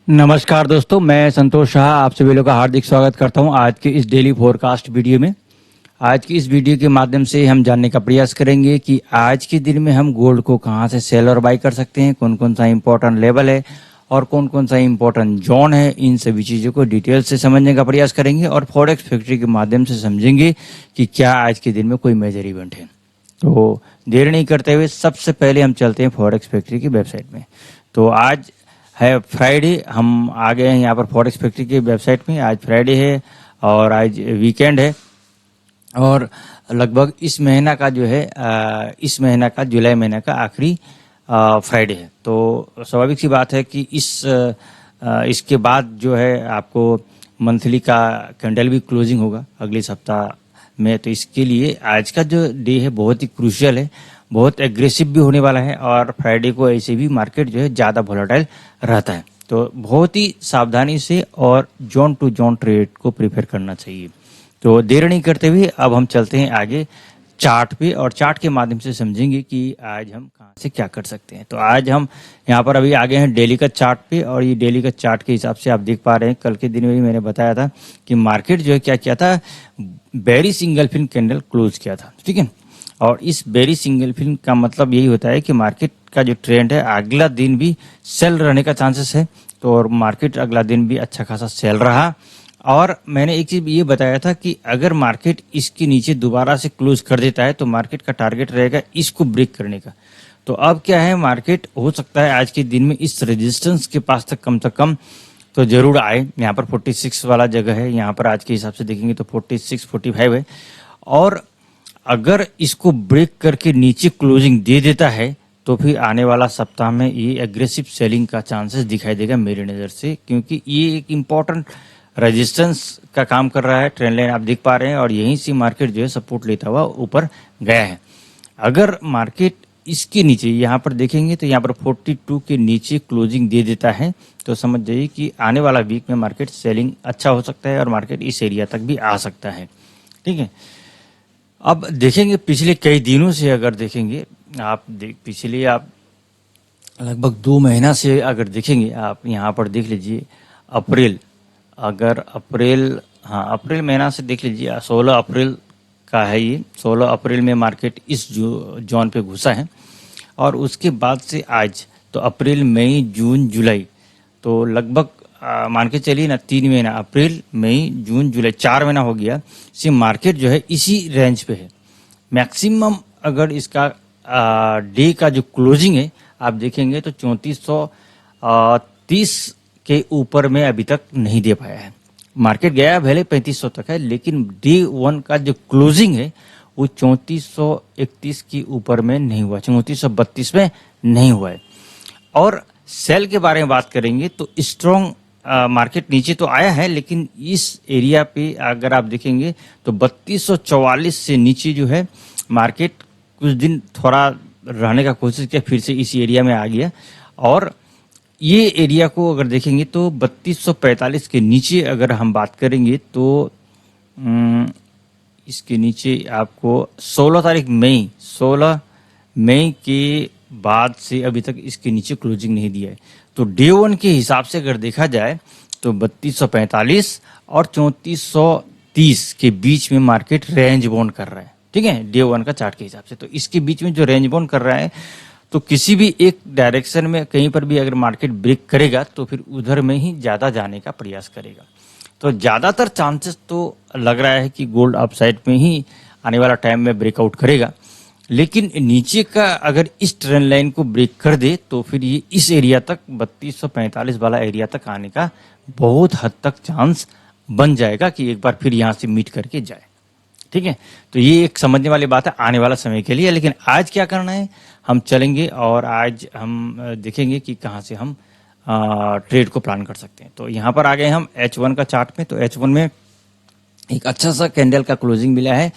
नमस्कार दोस्तों, मैं संतोष शाह आप सभी लोगों का हार्दिक स्वागत करता हूं आज के इस डेली फोरकास्ट वीडियो में। आज की इस वीडियो के माध्यम से हम जानने का प्रयास करेंगे कि आज के दिन में हम गोल्ड को कहां से सेल और बाई कर सकते हैं, कौन कौन सा इंपॉर्टेंट लेवल है और कौन कौन सा इंपॉर्टेंट जोन है। इन सभी चीज़ों को डिटेल से समझने का प्रयास करेंगे और फॉरेक्स फैक्ट्री के माध्यम से समझेंगे कि क्या आज के दिन में कोई मेजर इवेंट है। तो देर नहीं करते हुए सबसे पहले हम चलते हैं फॉरेक्स फैक्ट्री की वेबसाइट में। तो आज है फ्राइडे, हम आ गए हैं यहाँ पर फॉरेक्स फैक्ट्री की वेबसाइट में। आज फ्राइडे है और आज वीकेंड है और लगभग इस महीना का जो है इस महीना का जुलाई महीना का आखिरी फ्राइडे है। तो स्वाभाविक सी बात है कि इसके बाद जो है आपको मंथली का कैंडल भी क्लोजिंग होगा अगले सप्ताह में। तो इसके लिए आज का जो डे है बहुत ही क्रूशियल है, बहुत एग्रेसिव भी होने वाला है और फ्राइडे को ऐसे भी मार्केट जो है ज़्यादा वोलेटाइल रहता है। तो बहुत ही सावधानी से और जोन टू जोन ट्रेड को प्रीफर करना चाहिए। तो देर नहीं करते हुए अब हम चलते हैं आगे चार्ट पे और चार्ट के माध्यम से समझेंगे कि आज हम कहाँ से क्या कर सकते हैं। तो आज हम यहाँ पर अभी आगे हैं डेली का चार्ट पे और ये डेली का चार्ट के हिसाब से आप देख पा रहे हैं कल के दिन में भी मैंने बताया था कि मार्केट जो है क्या किया था, बेरी सिंगल फिन कैंडल क्लोज किया था, ठीक है। और इस बेरी सिंगल फिन का मतलब यही होता है कि मार्केट का जो ट्रेंड है अगला दिन भी सेल रहने का चांसेस है। तो और मार्केट अगला दिन भी अच्छा खासा सेल रहा और मैंने एक चीज ये बताया था कि अगर मार्केट इसके नीचे दोबारा से क्लोज कर देता है तो मार्केट का टारगेट रहेगा इसको ब्रेक करने का। तो अब क्या है, मार्केट हो सकता है आज के दिन में इस रेजिस्टेंस के पास तक कम से कम तो जरूर आए। यहाँ पर 46 वाला जगह है, यहाँ पर आज के हिसाब से देखेंगे तो 46 45 है और अगर इसको ब्रेक करके नीचे क्लोजिंग दे देता है तो फिर आने वाला सप्ताह में ये एग्रेसिव सेलिंग का चांसेस दिखाई देगा मेरी नज़र से, क्योंकि ये एक इम्पॉर्टेंट रेजिस्टेंस का काम कर रहा है। ट्रेंड लाइन आप देख पा रहे हैं और यहीं से मार्केट जो है सपोर्ट लेता हुआ ऊपर गया है। अगर मार्केट इसके नीचे यहाँ पर देखेंगे तो यहाँ पर 42 के नीचे क्लोजिंग दे देता है तो समझ जाइए कि आने वाला वीक में मार्केट सेलिंग अच्छा हो सकता है और मार्केट इस एरिया तक भी आ सकता है, ठीक है। अब देखेंगे पिछले कई दिनों से अगर देखेंगे पिछले आप लगभग 2 महीना से अगर देखेंगे आप यहाँ पर देख लीजिए अप्रैल, अगर अप्रैल महीना से देख लीजिए 16 अप्रैल का है ये। 16 अप्रैल में मार्केट इस जोन पे घुसा है और उसके बाद से आज तो अप्रैल मई जून जुलाई तो लगभग मान के चलिए ना 3 महीना, अप्रैल मई जून जुलाई 4 महीना हो गया से मार्केट जो है इसी रेंज पे है। मैक्सिमम अगर इसका डे का जो क्लोजिंग है आप देखेंगे तो 3430 के ऊपर में अभी तक नहीं दे पाया है। मार्केट गया भले 3500 तक है लेकिन डे 1 का जो क्लोजिंग है वो 3431 के ऊपर में नहीं हुआ, 3432 में नहीं हुआ है। और सेल के बारे में बात करेंगे तो स्ट्रॉन्ग मार्केट नीचे तो आया है लेकिन इस एरिया पे अगर आप देखेंगे तो 3244 से नीचे जो है मार्केट कुछ दिन थोड़ा रहने का कोशिश किया, फिर से इस एरिया में आ गया और ये एरिया को अगर देखेंगे तो 3245 के नीचे अगर हम बात करेंगे तो इसके नीचे आपको 16 मई के बाद से अभी तक इसके नीचे क्लोजिंग नहीं दिया है। तो डे 1 के हिसाब से अगर देखा जाए तो 3245 और 3430 के बीच में मार्केट रेंज बाउंड कर रहा है, ठीक है, डे 1 का चार्ट के हिसाब से। तो इसके बीच में जो रेंज बाउंड कर रहा है तो किसी भी एक डायरेक्शन में कहीं पर भी अगर मार्केट ब्रेक करेगा तो फिर उधर में ही ज़्यादा जाने का प्रयास करेगा। तो ज़्यादातर चांसेस तो लग रहा है कि गोल्ड अपसाइड में ही आने वाला टाइम में ब्रेकआउट करेगा, लेकिन नीचे का अगर इस ट्रेंड लाइन को ब्रेक कर दे तो फिर ये इस एरिया तक 3245 वाला एरिया तक आने का बहुत हद तक चांस बन जाएगा कि एक बार फिर यहाँ से मीट करके जाए, ठीक है। तो ये एक समझने वाली बात है आने वाला समय के लिए। लेकिन आज क्या करना है, हम चलेंगे और आज हम देखेंगे कि कहाँ से हम ट्रेड को प्लान कर सकते हैं। तो यहाँ पर आ गए हम H1 का चार्ट में। तो H1 में एक अच्छा सा कैंडल का क्लोजिंग मिला है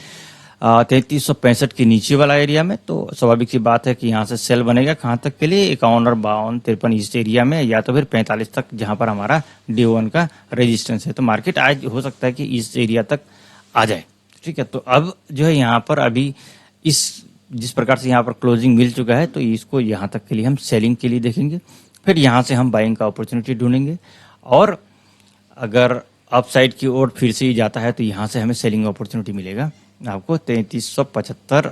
3365 के नीचे वाला एरिया में। तो स्वाभाविक सी बात है कि यहाँ से सेल बनेगा कहाँ तक के लिए, 51 और 52 53 इस एरिया में या तो फिर 45 तक जहाँ पर हमारा डे 1 का रेजिस्टेंस है। तो मार्केट आज हो सकता है कि इस एरिया तक आ जाए, ठीक है। तो अब जो है यहाँ पर अभी जिस प्रकार से यहाँ पर क्लोजिंग मिल चुका है तो इसको यहाँ तक के लिए हम सेलिंग के लिए देखेंगे फिर यहाँ से हम बाइंग का अपॉर्चुनिटी ढूंढेंगे, और अगर अपसाइड की ओर फिर से ही जाता है तो यहाँ से हमें सेलिंग अपॉर्चुनिटी मिलेगा आपको 3375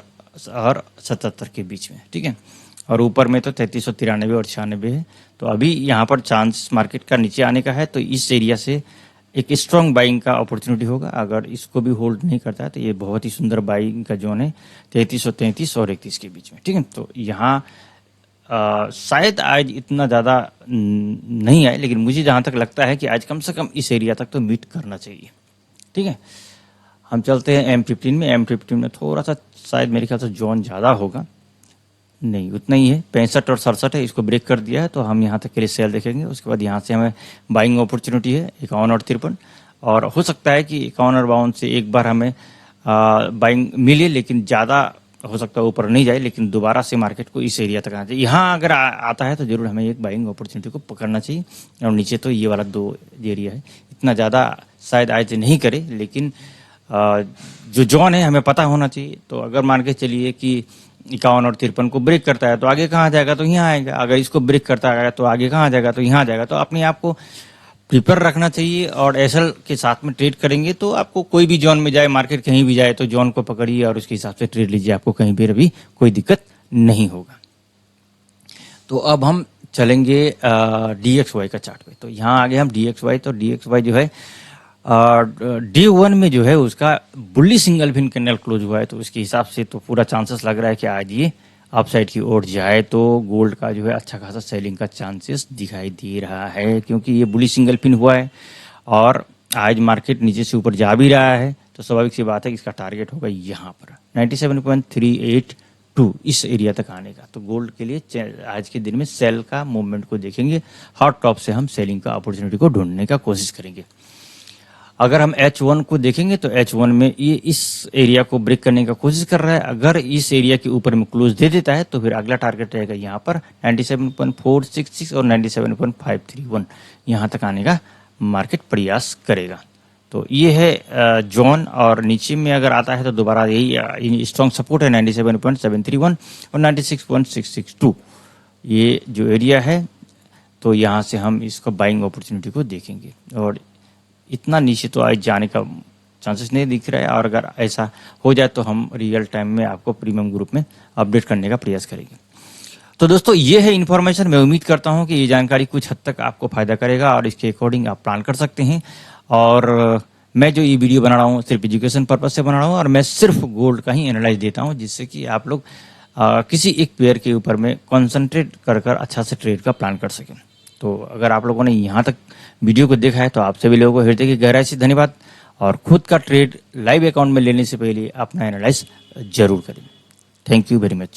और 77 के बीच में, ठीक है। और ऊपर में तो 3393 और 96 है। तो अभी यहाँ पर चांस मार्केट का नीचे आने का है, तो इस एरिया से एक स्ट्रॉन्ग बाइंग का अपॉर्चुनिटी होगा। अगर इसको भी होल्ड नहीं करता है तो ये बहुत ही सुंदर बाइंग का जोन है 3333 और 31 के बीच में, ठीक है। तो यहाँ शायद आज इतना ज़्यादा नहीं आए, लेकिन मुझे जहाँ तक लगता है कि आज कम से कम इस एरिया तक तो मीट करना चाहिए, ठीक है। हम चलते हैं M15 में। M15 में थोड़ा सा शायद मेरे ख्याल से जोन ज़्यादा होगा, नहीं उतना ही है, 65 और 67 है। इसको ब्रेक कर दिया है तो हम यहाँ तक के लिए सेल देखेंगे। उसके बाद यहाँ से हमें बाइंग अपॉर्चुनिटी है 51 और 53, और हो सकता है कि 51 और 52 से एक बार हमें बाइंग मिले, लेकिन ज़्यादा हो सकता है ऊपर नहीं जाए, लेकिन दोबारा से मार्केट को इस एरिया तक आना चाहिए। यहाँ अगर आता है तो जरूर हमें एक बाइंग अपॉर्चुनिटी को पकड़ना चाहिए। और नीचे तो ये वाला 2 एरिया है, इतना ज़्यादा शायद आज नहीं करे, लेकिन जो जोन है हमें पता होना चाहिए। तो अगर मान के चलिए कि 51 और 53 को ब्रेक करता है तो आगे कहाँ जाएगा, तो यहाँ आएगा। अगर इसको ब्रेक करता है तो आगे कहाँ जाएगा, तो यहाँ जाएगा। तो अपने आप को प्रिपेयर रखना चाहिए, और एसएल के साथ में ट्रेड करेंगे तो आपको कोई भी जोन में जाए, मार्केट कहीं भी जाए, तो जोन को पकड़िए और उसके हिसाब से ट्रेड लीजिए, आपको कहीं भी अभी कोई दिक्कत नहीं होगा। तो अब हम चलेंगे DXY का चार्ट पे। तो यहाँ आगे हम DXY, तो DXY जो है D1 में जो है उसका बुल्ली सिंगल फिन कैंडल क्लोज हुआ है, तो उसके हिसाब से तो पूरा चांसेस लग रहा है कि आज ये अपसाइड की ओर जाए, तो गोल्ड का जो है अच्छा खासा सेलिंग का चांसेस दिखाई दे रहा है, क्योंकि ये बुली सिंगल पिन हुआ है और आज मार्केट नीचे से ऊपर जा भी रहा है। तो स्वाभाविक सी बात है कि इसका टारगेट होगा यहाँ पर 97.382 इस एरिया तक आने का। तो गोल्ड के लिए आज के दिन में सेल का मूवमेंट को देखेंगे, हॉट टॉप से हम सेलिंग का अपॉर्चुनिटी को ढूंढने का कोशिश करेंगे। अगर हम H1 को देखेंगे तो H1 में ये इस एरिया को ब्रेक करने का कोशिश कर रहा है। अगर इस एरिया के ऊपर में क्लोज दे देता है तो फिर अगला टारगेट रहेगा यहाँ पर 97.466 और 97.531, यहाँ तक आने का मार्केट प्रयास करेगा। तो ये है जोन, और नीचे में अगर आता है तो दोबारा यही स्ट्रॉन्ग सपोर्ट है 97.731 और 96.662, ये जो एरिया है। तो यहाँ से हम इसको बाइंग अपॉर्चुनिटी को देखेंगे, और इतना नीचे तो आज जाने का चांसेस नहीं दिख रहा है। और अगर ऐसा हो जाए तो हम रियल टाइम में आपको प्रीमियम ग्रुप में अपडेट करने का प्रयास करेंगे। तो दोस्तों ये है इन्फॉर्मेशन। मैं उम्मीद करता हूं कि ये जानकारी कुछ हद तक आपको फायदा करेगा और इसके अकॉर्डिंग आप प्लान कर सकते हैं। और मैं जो ये वीडियो बना रहा हूँ सिर्फ एजुकेशन पर्पज से बना रहा हूँ, और मैं सिर्फ गोल्ड का ही एनालाइज देता हूँ, जिससे कि आप लोग किसी एक पेयर के ऊपर में कॉन्सेंट्रेट कर अच्छा से ट्रेड का प्लान कर सकें। तो अगर आप लोगों ने यहाँ तक वीडियो को देखा है तो आप सभी लोगों को हृदय की गहराई से धन्यवाद, और खुद का ट्रेड लाइव अकाउंट में लेने से पहले अपना एनालाइज जरूर करें। Thank you very much.